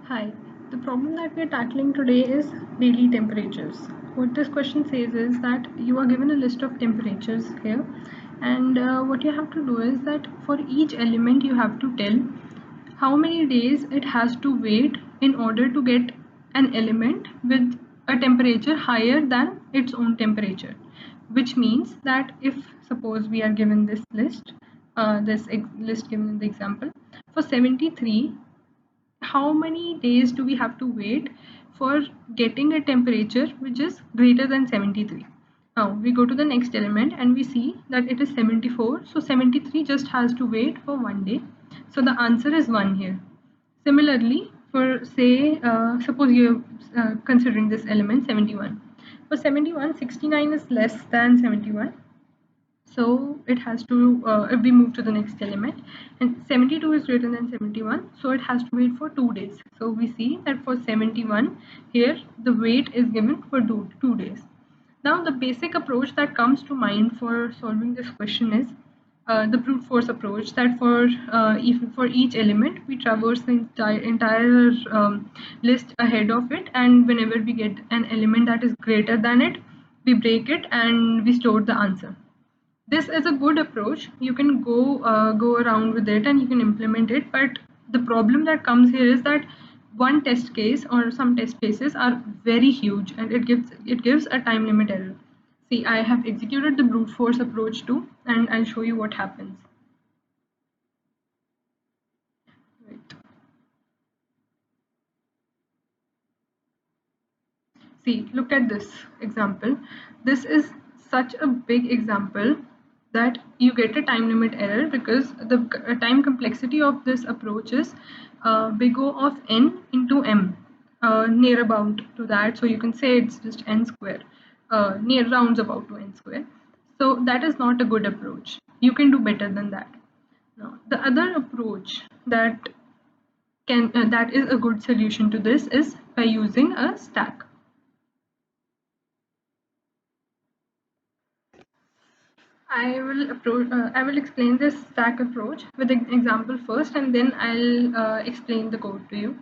Hi, the problem that we are tackling today is daily temperatures. What this question says is that you are given a list of temperatures here, and what you have to do is that for each element, you have to tell how many days it has to wait in order to get an element with a temperature higher than its own temperature. Which means that if suppose we are given this list, list given in the example, for 73, how many days do we have to wait for getting a temperature which is greater than 73? Now we go to the next element and we see that it is 74. So 73 just has to wait for 1 day. So the answer is 1 here. Similarly, for say, suppose you're considering this element 71. For 71, 69 is less than 71, so it has to, if we move to the next element, and 72 is greater than 71, so it has to wait for 2 days. So we see that for 71, here the wait is given for 2 days. Now the basic approach that comes to mind for solving this question is the brute force approach, that for each element we traverse the entire list ahead of it, and whenever we get an element that is greater than it, we break it and we store the answer. This is a good approach. You can go around with it and you can implement it, but the problem that comes here is that one test case or some test cases are very huge and it gives a time limit error. See, I have executed the brute force approach too, and I'll show you what happens. Right. See, look at this example. This is such a big example that you get a time limit error because the time complexity of this approach is big O of n into m, near about to that. So you can say it's just n square, near rounds about to n square. So that is not a good approach. You can do better than that. Now, the other approach that is a good solution to this is by using a stack. I will explain this stack approach with an example first, and then I'll explain the code to you.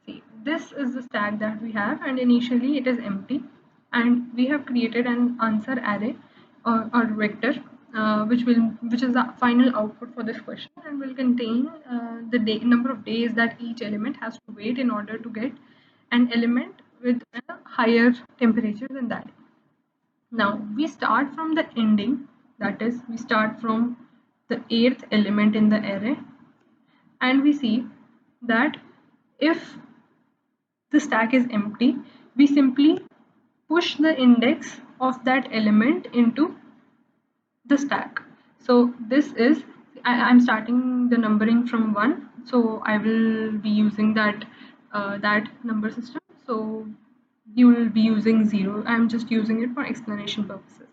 See, this is the stack that we have, and initially it is empty, and we have created an answer array or vector, which is the final output for this question, and will contain the number of days that each element has to wait in order to get an element with a higher temperature than that. Now we start from the ending, that is, we start from the eighth element in the array, and we see that if the stack is empty, we simply push the index of that element into the stack. So this is, I'm starting the numbering from 1, so I will be using that number system. So you will be using 0. I'm just using it for explanation purposes.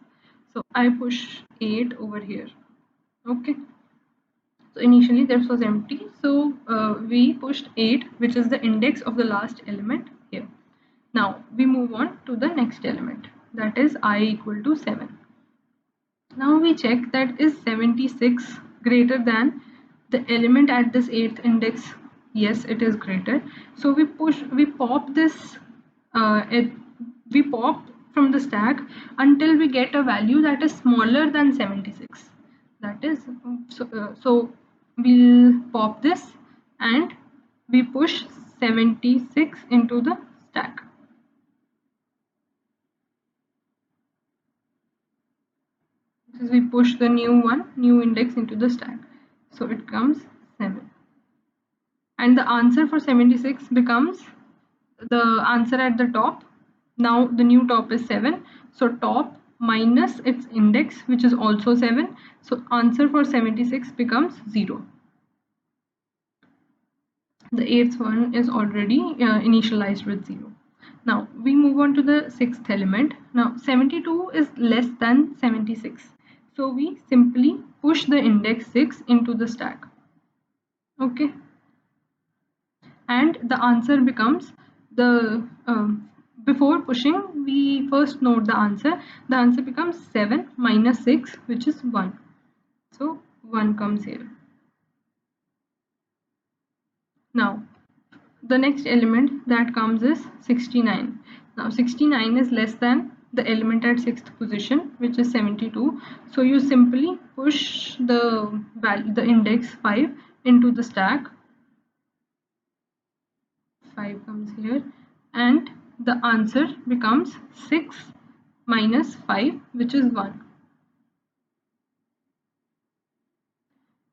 So I push 8 over here. Okay. So initially this was empty. So we pushed 8, which is the index of the last element here. Now we move on to the next element, that is I equal to 7. Now we check that is 76 greater than the element at this 8th index. Yes, it is greater. So we pop this, we pop from the stack until we get a value that is smaller than 76. That is, so we'll pop this and we push 76 into the stack. This is, we push the new index into the stack. So it comes 7. And the answer for 76 becomes the answer at the top. Now the new top is 7. So top minus its index, which is also 7. So answer for 76 becomes 0. The eighth one is already initialized with 0. Now we move on to the sixth element. Now 72 is less than 76. So we simply push the index 6 into the stack. Okay. And the answer becomes the before pushing, we first note the answer. The answer becomes 7 minus 6, which is 1. So 1 comes here. Now the next element that comes is 69. Now 69 is less than the element at 6th position, which is 72. So you simply push the value, the index 5 into the stack. 5 comes here, and the answer becomes 6 minus 5, which is 1.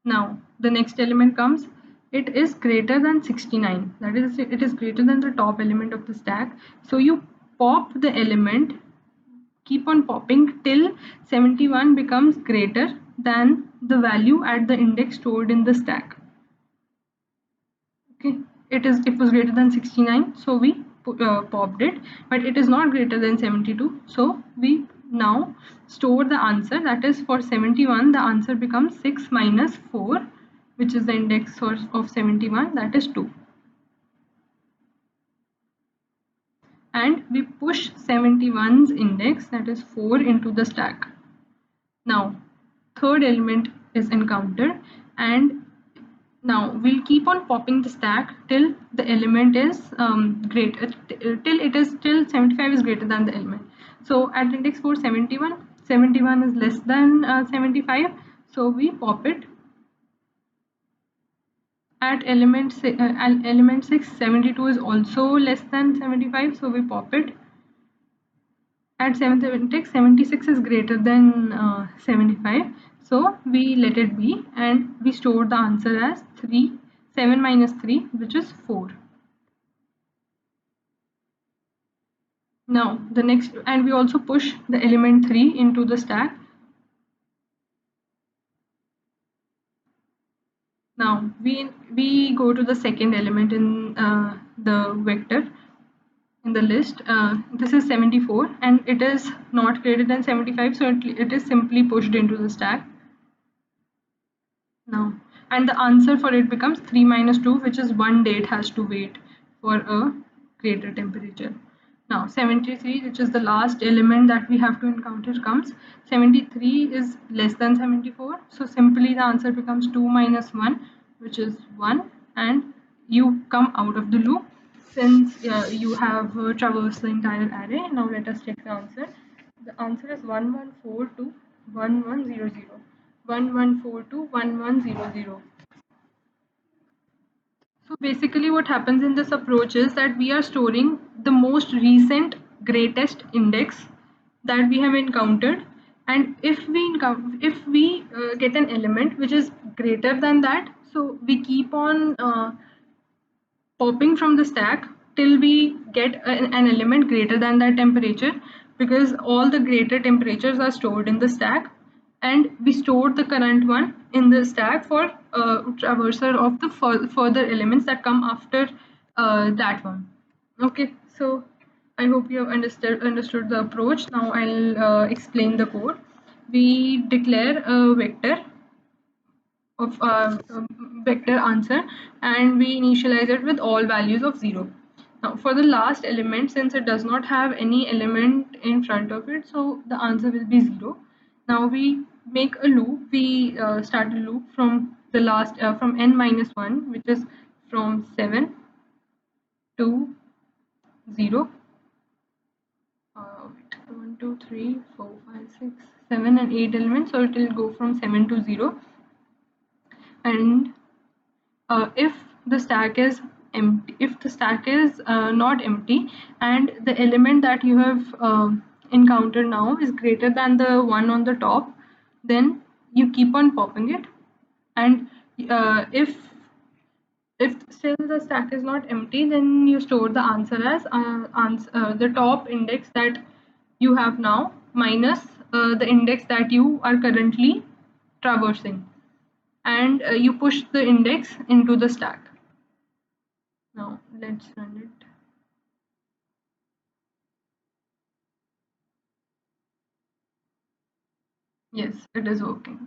Now the next element comes, it is greater than 69, that is it is greater than the top element of the stack. So you pop the element, keep on popping till 71 becomes greater than the value at the index stored in the stack. Okay, it was greater than 69, so we popped it, but it is not greater than 72, so we now store the answer. That is, for 71 the answer becomes 6 minus 4, which is the index source of 71, that is 2. And we push 71's index, that is 4, into the stack. Now third element is encountered, and now we'll keep on popping the stack till the element is till 75 is greater than the element. So at index 4, 71 is less than 75, so we pop it. At element 6, 72 is also less than 75, so we pop it. At 76 is greater than 75, so we let it be, and we store the answer as 7 minus 3, which is 4. Now the next, and we also push the element 3 into the stack. Now we go to the second element in the vector in the list. This is 74, and it is not greater than 75, so it is simply pushed into the stack. Now, and the answer for it becomes 3 minus 2, which is 1 day it has to wait for a greater temperature. Now 73, which is the last element that we have to encounter, comes. 73 is less than 74, so simply the answer becomes 2 minus 1, which is 1, and you come out of the loop since you have traversed the entire array. Now let us check the answer. The answer is 1142 1100. 1142 1100. So basically what happens in this approach is that we are storing the most recent greatest index that we have encountered, and if we get an element which is greater than that, so we keep on popping from the stack till we get an element greater than that temperature, because all the greater temperatures are stored in the stack, and we stored the current one in the stack for traversal of the further elements that come after that one. Okay, so I hope you have understood the approach. Now I'll explain the code. We declare a vector of vector answer, and we initialize it with all values of 0. Now for the last element, since it does not have any element in front of it, so the answer will be 0. Now we make a loop. We start a loop from the last from n minus 1, which is from 7 to 0. 1 2 3 4 5 6 7 and 8 elements, so it will go from 7 to 0. And if the stack is empty, if the stack is not empty, and the element that you have encountered now is greater than the one on the top, then you keep on popping it. And if still the stack is not empty, then you store the answer as the top index that you have now minus the index that you are currently traversing, and you push the index into the stack. Now let's run it. Yes, it is working.